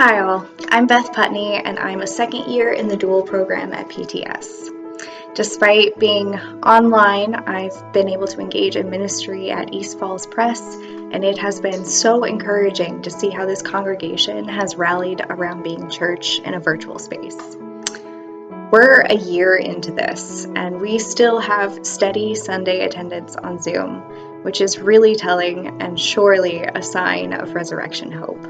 Hi all, I'm Beth Putney and I'm a second year in the dual program at PTS. Despite being online, I've been able to engage in ministry at East Falls Press, and it has been so encouraging to see how this congregation has rallied around being church in a virtual space. We're a year into this, and we still have steady Sunday attendance on Zoom, which is really telling and surely a sign of resurrection hope.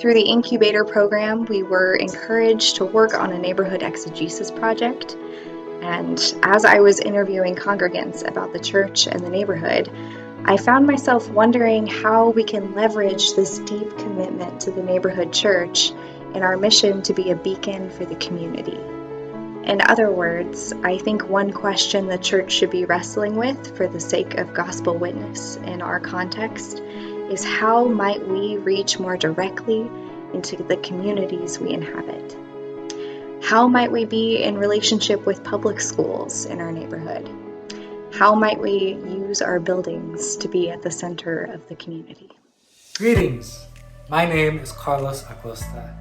Through the Incubator program, we were encouraged to work on a neighborhood exegesis project. And as I was interviewing congregants about the church and the neighborhood, I found myself wondering how we can leverage this deep commitment to the neighborhood church in our mission to be a beacon for the community. In other words, I think one question the church should be wrestling with for the sake of gospel witness in our context is how might we reach more directly into the communities we inhabit? How might we be in relationship with public schools in our neighborhood? How might we use our buildings to be at the center of the community? Greetings! My name is Carlos Acosta.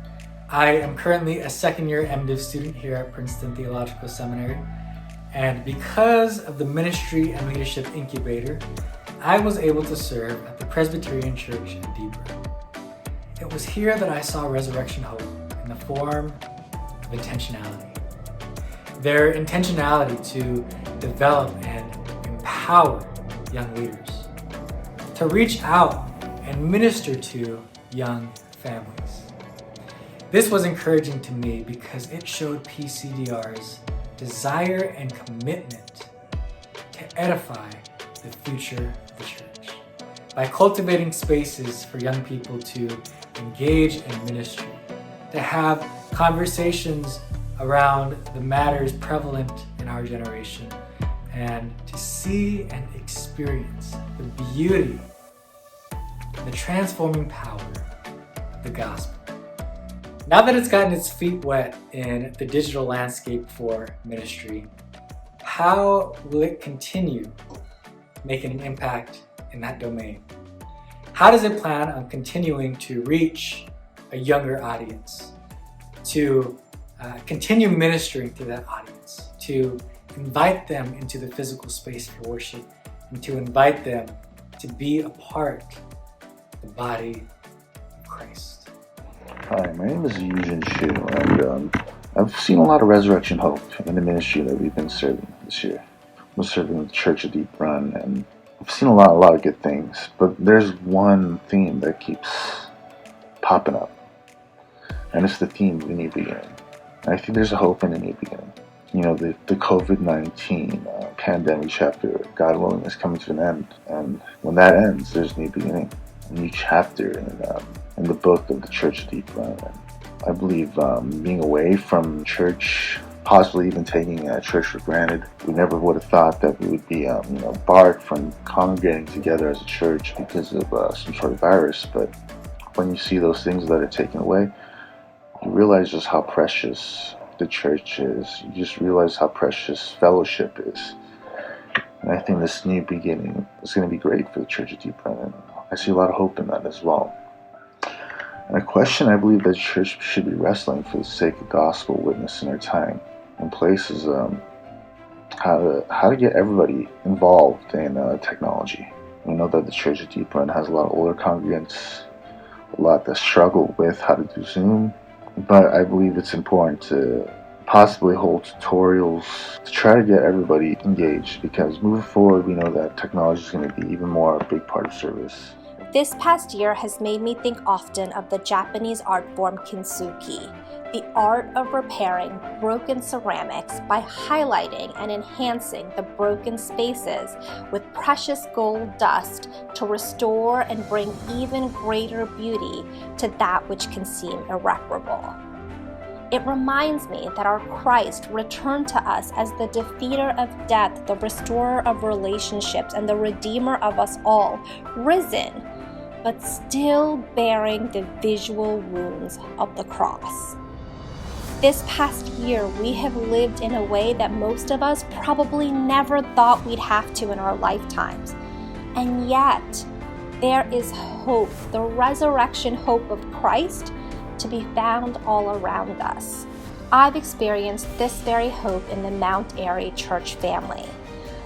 I am currently a second-year MDiv student here at Princeton Theological Seminary, and because of the Ministry and Leadership Incubator, I was able to serve at the Presbyterian Church in Deep Run. It was here that I saw resurrection hope in the form of intentionality. Their intentionality to develop and empower young leaders, to reach out and minister to young families. This was encouraging to me because it showed PCDR's desire and commitment to edify the future of the church by cultivating spaces for young people to engage in ministry, to have conversations around the matters prevalent in our generation, and to see and experience the beauty, the transforming power of the gospel. Now that it's gotten its feet wet in the digital landscape for ministry, how will it continue making an impact in that domain? How does it plan on continuing to reach a younger audience, to continue ministering to that audience, to invite them into the physical space for worship, and to invite them to be a part of the body of Christ? Hi, my name is Eugene Shu, and I've seen a lot of resurrection hope in the ministry that we've been serving this year. We're serving with the Church of Deep Run, and I've seen a lot of good things, but there's one theme that keeps popping up, and it's the theme of the new beginning. And I think there's a hope in the new beginning. You know, the COVID-19 pandemic chapter, God willing, is coming to an end, and when that ends, there's a new beginning, a new chapter in the book of the Church of Deep Run. And I believe being away from church, possibly even taking church for granted. We never would have thought that we would be barred from congregating together as a church because of some sort of virus. But when you see those things that are taken away, you realize just how precious the church is. You just realize how precious fellowship is. And I think this new beginning is going to be great for the Church of Deep Run. And I see a lot of hope in that as well. And a question I believe that the church should be wrestling for the sake of gospel witness in our time and place is how to get everybody involved in technology. We know that the Church of Deep Run has a lot of older congregants, a lot that struggle with how to do Zoom, but I believe it's important to possibly hold tutorials to try to get everybody engaged, because moving forward we know that technology is going to be even more a big part of service. This past year has made me think often of the Japanese art form kintsugi, the art of repairing broken ceramics by highlighting and enhancing the broken spaces with precious gold dust to restore and bring even greater beauty to that which can seem irreparable. It reminds me that our Christ returned to us as the defeater of death, the restorer of relationships, and the redeemer of us all, risen, but still bearing the visual wounds of the cross. This past year, we have lived in a way that most of us probably never thought we'd have to in our lifetimes. And yet, there is hope, the resurrection hope of Christ, to be found all around us. I've experienced this very hope in the Mount Airy church family.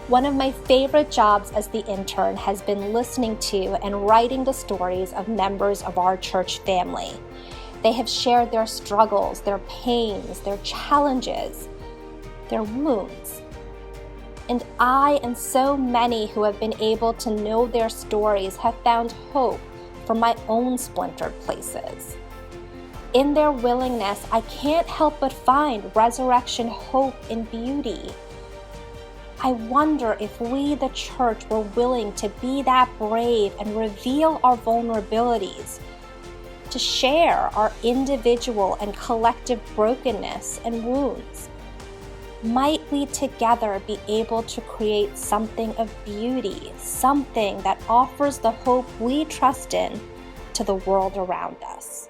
One of my favorite jobs as the intern has been listening to and writing the stories of members of our church family. They have shared their struggles, their pains, their challenges, their wounds. And I and so many who have been able to know their stories have found hope from my own splintered places. In their willingness, I can't help but find resurrection hope and beauty. I wonder if we, the church, were willing to be that brave and reveal our vulnerabilities, to share our individual and collective brokenness and wounds. Might we together be able to create something of beauty, something that offers the hope we trust in to the world around us?